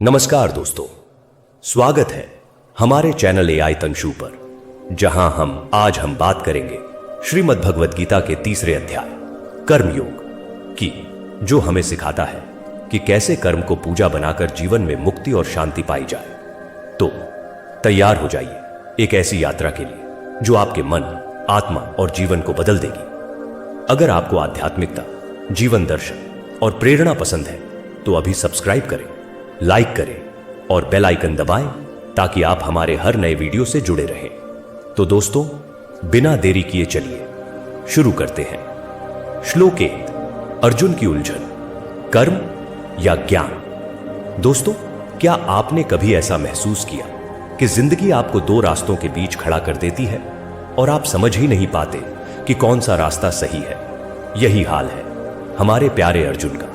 नमस्कार दोस्तों, स्वागत है हमारे चैनल एआई तंशु पर, जहां आज हम बात करेंगे श्रीमद् भगवद गीता के तीसरे अध्याय कर्मयोग की, जो हमें सिखाता है कि कैसे कर्म को पूजा बनाकर जीवन में मुक्ति और शांति पाई जाए। तो तैयार हो जाइए एक ऐसी यात्रा के लिए जो आपके मन, आत्मा और जीवन को बदल देगी। अगर आपको आध्यात्मिकता, जीवन दर्शन और प्रेरणा पसंद है तो अभी सब्सक्राइब करें, लाइक करें और बेल आइकन दबाएं ताकि आप हमारे हर नए वीडियो से जुड़े रहें। तो दोस्तों, बिना देरी किए चलिए शुरू करते हैं। श्लोक 1, अर्जुन की उलझन, कर्म या ज्ञान। दोस्तों, क्या आपने कभी ऐसा महसूस किया कि जिंदगी आपको दो रास्तों के बीच खड़ा कर देती है और आप समझ ही नहीं पाते कि कौन सा रास्ता सही है? यही हाल है हमारे प्यारे अर्जुन का।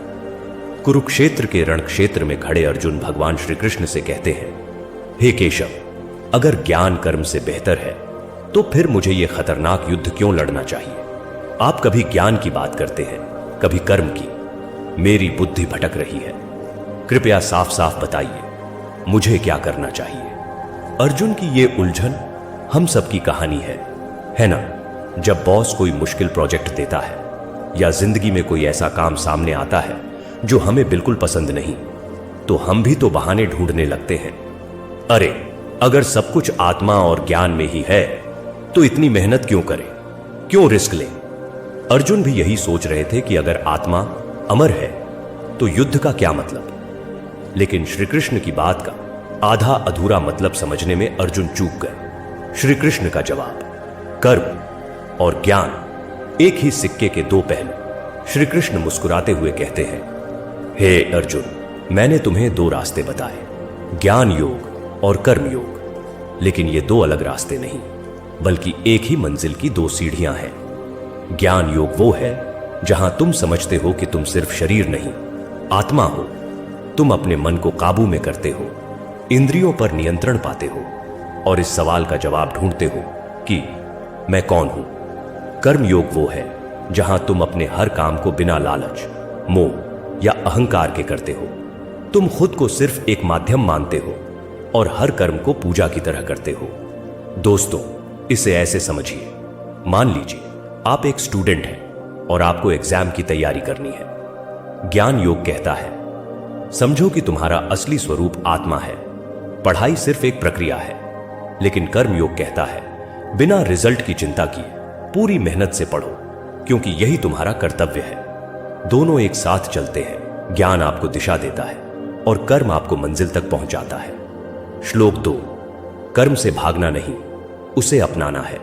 कुरुक्षेत्र के रण क्षेत्र में खड़े अर्जुन भगवान श्री कृष्ण से कहते हैं, हे केशव, अगर ज्ञान कर्म से बेहतर है तो फिर मुझे यह खतरनाक युद्ध क्यों लड़ना चाहिए? आप कभी ज्ञान की बात करते हैं, कभी कर्म की। मेरी बुद्धि भटक रही है, कृपया साफ साफ बताइए मुझे क्या करना चाहिए? अर्जुन की यह उलझन हम सबकी कहानी है ना? जब बॉस कोई मुश्किल प्रोजेक्ट देता है या जिंदगी में कोई ऐसा काम सामने आता है जो हमें बिल्कुल पसंद नहीं, तो हम भी तो बहाने ढूंढने लगते हैं। अरे, अगर सब कुछ आत्मा और ज्ञान में ही है तो इतनी मेहनत क्यों करें, क्यों रिस्क लें? अर्जुन भी यही सोच रहे थे कि अगर आत्मा अमर है तो युद्ध का क्या मतलब। लेकिन श्री कृष्ण की बात का आधा अधूरा मतलब समझने में अर्जुन चूक गए। श्री कृष्ण का जवाब, कर्म और ज्ञान एक ही सिक्के के दो पहलू। श्री कृष्ण मुस्कुराते हुए कहते हैं, हे अर्जुन, मैंने तुम्हें दो रास्ते बताए, ज्ञान योग और कर्म योग। लेकिन ये दो अलग रास्ते नहीं, बल्कि एक ही मंजिल की दो सीढ़ियां हैं। ज्ञान योग वो है जहां तुम समझते हो कि तुम सिर्फ शरीर नहीं, आत्मा हो। तुम अपने मन को काबू में करते हो, इंद्रियों पर नियंत्रण पाते हो और इस सवाल का जवाब ढूंढते हो कि मैं कौन हूं। कर्म योग वो है जहां तुम अपने हर काम को बिना लालच, मोह या अहंकार के करते हो। तुम खुद को सिर्फ एक माध्यम मानते हो और हर कर्म को पूजा की तरह करते हो। दोस्तों, इसे ऐसे समझिए, मान लीजिए आप एक स्टूडेंट हैं और आपको एग्जाम की तैयारी करनी है। ज्ञान योग कहता है, समझो कि तुम्हारा असली स्वरूप आत्मा है, पढ़ाई सिर्फ एक प्रक्रिया है। लेकिन कर्म योग कहता है, बिना रिजल्ट की चिंता किए पूरी मेहनत से पढ़ो, क्योंकि यही तुम्हारा कर्तव्य है। दोनों एक साथ चलते हैं। ज्ञान आपको दिशा देता है और कर्म आपको मंजिल तक पहुंचाता है। श्लोक 2, कर्म से भागना नहीं, उसे अपनाना है।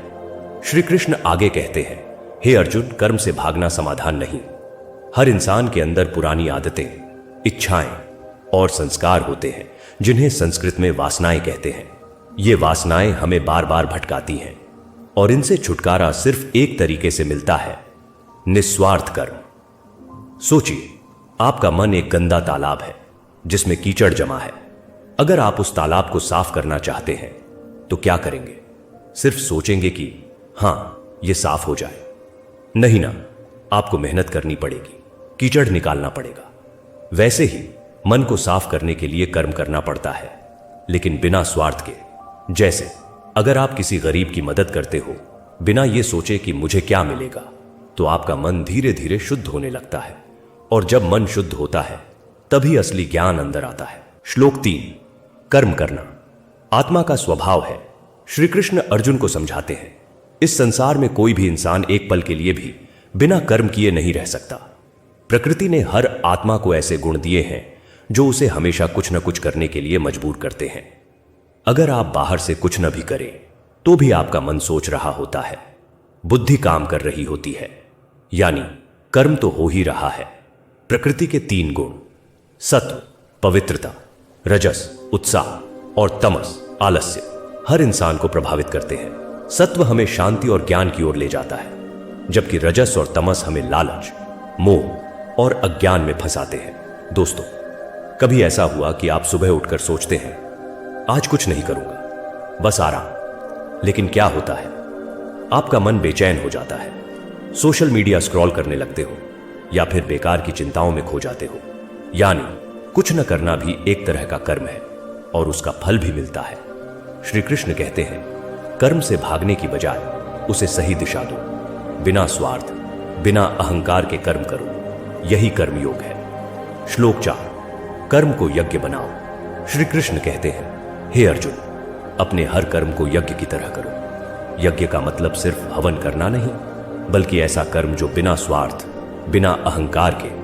श्री कृष्ण आगे कहते हैं, हे अर्जुन, कर्म से भागना समाधान नहीं। हर इंसान के अंदर पुरानी आदतें, इच्छाएं और संस्कार होते हैं जिन्हें संस्कृत में वासनाएं कहते हैं। ये वासनाएं हमें बार बार भटकाती हैं और इनसे छुटकारा सिर्फ एक तरीके से मिलता है, निस्वार्थ कर्म। सोचिए, आपका मन एक गंदा तालाब है जिसमें कीचड़ जमा है। अगर आप उस तालाब को साफ करना चाहते हैं तो क्या करेंगे? सिर्फ सोचेंगे कि हां, यह साफ हो जाए? नहीं ना, आपको मेहनत करनी पड़ेगी, कीचड़ निकालना पड़ेगा। वैसे ही मन को साफ करने के लिए कर्म करना पड़ता है, लेकिन बिना स्वार्थ के। जैसे अगर आप किसी गरीब की मदद करते हो बिना यह सोचे कि मुझे क्या मिलेगा, तो आपका मन धीरे धीरे शुद्ध होने लगता है और जब मन शुद्ध होता है तभी असली ज्ञान अंदर आता है। श्लोक 3, कर्म करना आत्मा का स्वभाव है। श्री कृष्ण अर्जुन को समझाते हैं, इस संसार में कोई भी इंसान एक पल के लिए भी बिना कर्म किए नहीं रह सकता। प्रकृति ने हर आत्मा को ऐसे गुण दिए हैं जो उसे हमेशा कुछ न कुछ करने के लिए मजबूर करते हैं। अगर आप बाहर से कुछ न भी करें तो भी आपका मन सोच रहा होता है, बुद्धि काम कर रही होती है, यानी कर्म तो हो ही रहा है। प्रकृति के 3 गुण, सत्व पवित्रता, रजस उत्साह और तमस आलस्य, हर इंसान को प्रभावित करते हैं। सत्व हमें शांति और ज्ञान की ओर ले जाता है, जबकि रजस और तमस हमें लालच, मोह और अज्ञान में फंसाते हैं। दोस्तों, कभी ऐसा हुआ कि आप सुबह उठकर सोचते हैं, आज कुछ नहीं करूंगा, बस आराम। लेकिन क्या होता है? आपका मन बेचैन हो जाता है, सोशल मीडिया स्क्रॉल करने लगते हो या फिर बेकार की चिंताओं में खो जाते हो। यानी कुछ न करना भी एक तरह का कर्म है और उसका फल भी मिलता है। श्री कृष्ण कहते हैं, कर्म से भागने की बजाय उसे सही दिशा दो। बिना स्वार्थ, बिना अहंकार के कर्म करो, यही कर्मयोग है। श्लोक 4, कर्म को यज्ञ बनाओ। श्री कृष्ण कहते हैं, हे अर्जुन, अपने हर कर्म को यज्ञ की तरह करो। यज्ञ का मतलब सिर्फ हवन करना नहीं, बल्कि ऐसा कर्म जो बिना स्वार्थ, बिना अहंकार के,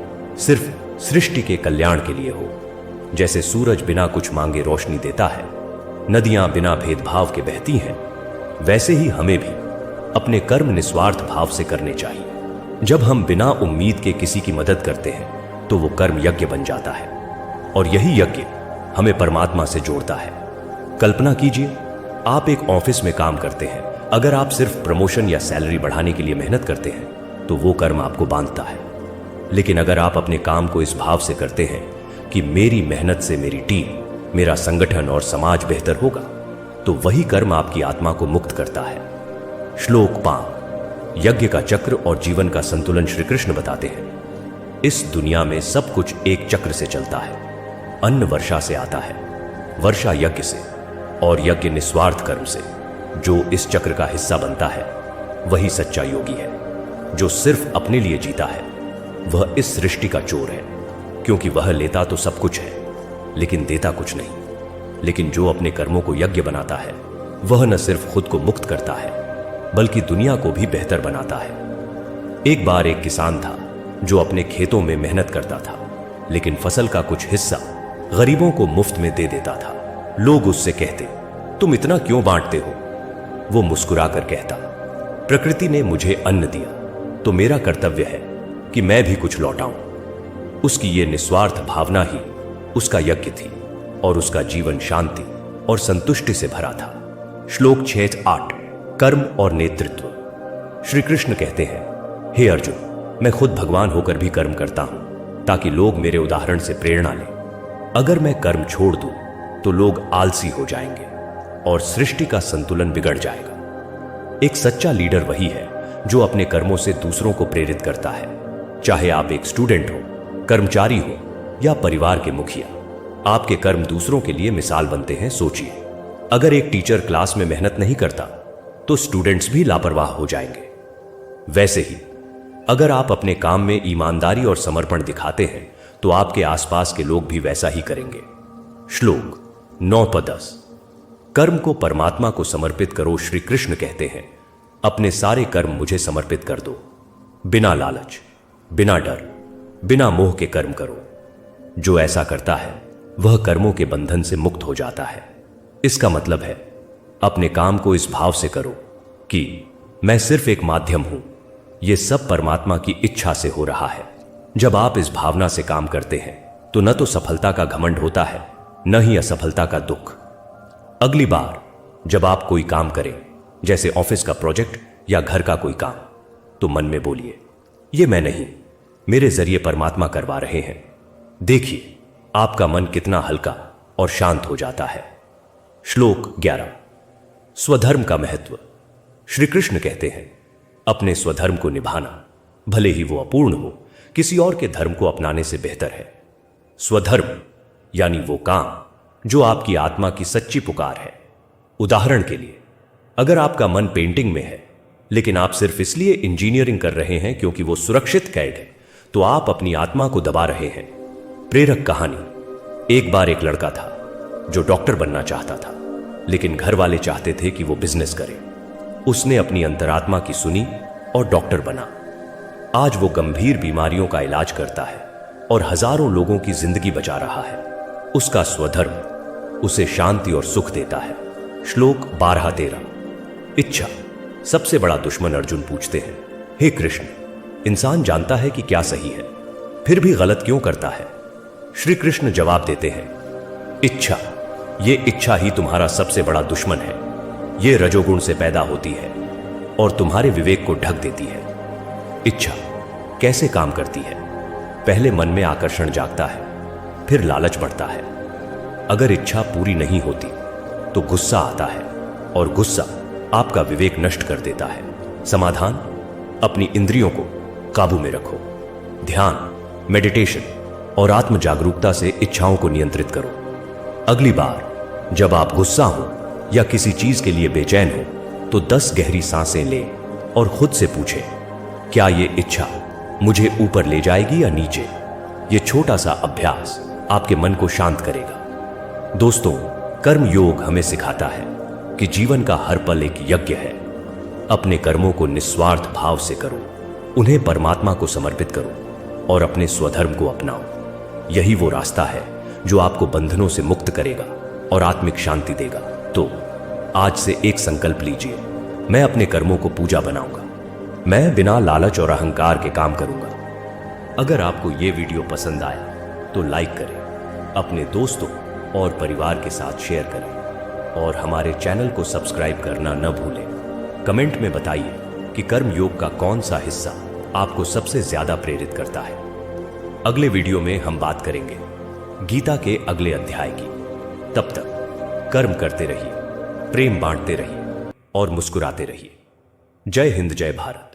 सिर्फ सृष्टि के कल्याण के लिए हो। जैसे सूरज बिना कुछ मांगे रोशनी देता है, नदियां बिना भेदभाव के बहती हैं, वैसे ही हमें भी अपने कर्म निस्वार्थ भाव से करने चाहिए। जब हम बिना उम्मीद के किसी की मदद करते हैं तो वो कर्म यज्ञ बन जाता है और यही यज्ञ हमें परमात्मा से जोड़ता है। कल्पना कीजिए, आप एक ऑफिस में काम करते हैं। अगर आप सिर्फ प्रमोशन या सैलरी बढ़ाने के लिए मेहनत करते हैं तो वो कर्म आपको बांधता है। लेकिन अगर आप अपने काम को इस भाव से करते हैं कि मेरी मेहनत से मेरी टीम, मेरा संगठन और समाज बेहतर होगा, तो वही कर्म आपकी आत्मा को मुक्त करता है। श्लोक 5, यज्ञ का चक्र और जीवन का संतुलन श्री कृष्ण बताते हैं। इस दुनिया में सब कुछ एक चक्र से चलता है। अन्न वर्षा से आता है, वर्षा यज्ञ से, और यज्ञ निस्वार्थ कर्म से। जो इस चक्र का हिस्सा बनता है वही सच्चा योगी है। जो सिर्फ अपने लिए जीता है वह इस सृष्टि का चोर है, क्योंकि वह लेता तो सब कुछ है लेकिन देता कुछ नहीं। लेकिन जो अपने कर्मों को यज्ञ बनाता है वह न सिर्फ खुद को मुक्त करता है बल्कि दुनिया को भी बेहतर बनाता है। एक बार एक किसान था जो अपने खेतों में मेहनत करता था, लेकिन फसल का कुछ हिस्सा गरीबों को मुफ्त में दे देता था। लोग उससे कहते, तुम इतना क्यों बांटते हो? वो मुस्कुराकर कहता, प्रकृति ने मुझे अन्न दिया तो मेरा कर्तव्य है कि मैं भी कुछ लौटाऊं। उसकी ये निस्वार्थ भावना ही उसका यज्ञ थी और उसका जीवन शांति और संतुष्टि से भरा था। श्लोक 6-8, कर्म और नेतृत्व। श्री कृष्ण कहते हैं, हे अर्जुन, मैं खुद भगवान होकर भी कर्म करता हूं ताकि लोग मेरे उदाहरण से प्रेरणा लें। अगर मैं कर्म छोड़ दूं तो लोग आलसी हो जाएंगे और सृष्टि का संतुलन बिगड़ जाएगा। एक सच्चा लीडर वही है जो अपने कर्मों से दूसरों को प्रेरित करता है। चाहे आप एक स्टूडेंट हो, कर्मचारी हो या परिवार के मुखिया, आपके कर्म दूसरों के लिए मिसाल बनते हैं। सोचिए, अगर एक टीचर क्लास में मेहनत नहीं करता तो स्टूडेंट्स भी लापरवाह हो जाएंगे। वैसे ही अगर आप अपने काम में ईमानदारी और समर्पण दिखाते हैं तो आपके आसपास के लोग भी वैसा ही करेंगे। श्लोक 9-10, कर्म को परमात्मा को समर्पित करो। श्री कृष्ण कहते हैं, अपने सारे कर्म मुझे समर्पित कर दो। बिना लालच, बिना डर, बिना मोह के कर्म करो। जो ऐसा करता है वह कर्मों के बंधन से मुक्त हो जाता है। इसका मतलब है, अपने काम को इस भाव से करो कि मैं सिर्फ एक माध्यम हूं, यह सब परमात्मा की इच्छा से हो रहा है। जब आप इस भावना से काम करते हैं तो न तो सफलता का घमंड होता है, न ही असफलता का दुख। अगली बार जब आप कोई काम करें, जैसे ऑफिस का प्रोजेक्ट या घर का कोई काम, तो मन में बोलिए, ये मैं नहीं, मेरे जरिए परमात्मा करवा रहे हैं। देखिए आपका मन कितना हल्का और शांत हो जाता है। श्लोक 11, स्वधर्म का महत्व। श्री कृष्ण कहते हैं, अपने स्वधर्म को निभाना, भले ही वो अपूर्ण हो, किसी और के धर्म को अपनाने से बेहतर है। स्वधर्म यानी वो काम जो आपकी आत्मा की सच्ची पुकार है। उदाहरण के लिए, अगर आपका मन पेंटिंग में है लेकिन आप सिर्फ इसलिए इंजीनियरिंग कर रहे हैं क्योंकि वो सुरक्षित कैद है, तो आप अपनी आत्मा को दबा रहे हैं। प्रेरक कहानी। एक बार एक लड़का था जो डॉक्टर बनना चाहता था, लेकिन घर वाले चाहते थे कि वो बिजनेस करे। उसने अपनी अंतरात्मा की सुनी और डॉक्टर बना। आज वो गंभीर बीमारियों का इलाज करता है और हजारों लोगों की जिंदगी बचा रहा है। उसका स्वधर्म उसे शांति और सुख देता है। श्लोक 12-13, इच्छा। सबसे बड़ा दुश्मन। अर्जुन पूछते हैं, हे कृष्ण, इंसान जानता है कि क्या सही है, फिर भी गलत क्यों करता है? श्री कृष्ण जवाब देते हैं, इच्छा, ये इच्छा ही तुम्हारा सबसे बड़ा दुश्मन है। ये रजोगुण से पैदा होती है और तुम्हारे विवेक को ढक देती है। इच्छा कैसे काम करती है? पहले मन में आकर्षण जागता है, फिर लालच बढ़ता है। अगर इच्छा पूरी नहीं होती तो गुस्सा आता है और गुस्सा आपका विवेक नष्ट कर देता है। समाधान, अपनी इंद्रियों को काबू में रखो। ध्यान, मेडिटेशन और आत्म जागरूकता से इच्छाओं को नियंत्रित करो। अगली बार जब आप गुस्सा हो या किसी चीज के लिए बेचैन हो तो 10 गहरी सांसें लें और खुद से पूछें, क्या ये इच्छा मुझे ऊपर ले जाएगी या नीचे? ये छोटा सा अभ्यास आपके मन को शांत करेगा। दोस्तों, कर्म योग हमें सिखाता है कि जीवन का हर पल एक यज्ञ है। अपने कर्मों को निस्वार्थ भाव से करो, उन्हें परमात्मा को समर्पित करो और अपने स्वधर्म को अपनाओ। यही वो रास्ता है जो आपको बंधनों से मुक्त करेगा और आत्मिक शांति देगा। तो आज से एक संकल्प लीजिए, मैं अपने कर्मों को पूजा बनाऊंगा। मैं बिना लालच और अहंकार के काम करूंगा। अगर आपको ये वीडियो पसंद आया तो लाइक करें, अपने दोस्तों और परिवार के साथ शेयर करें और हमारे चैनल को सब्सक्राइब करना न भूलें। कमेंट में बताइए कि कर्म योग का कौन सा हिस्सा आपको सबसे ज्यादा प्रेरित करता है। अगले वीडियो में हम बात करेंगे गीता के अगले अध्याय की। तब तक कर्म करते रहिए, प्रेम बांटते रहिए और मुस्कुराते रहिए। जय हिंद, जय भारत।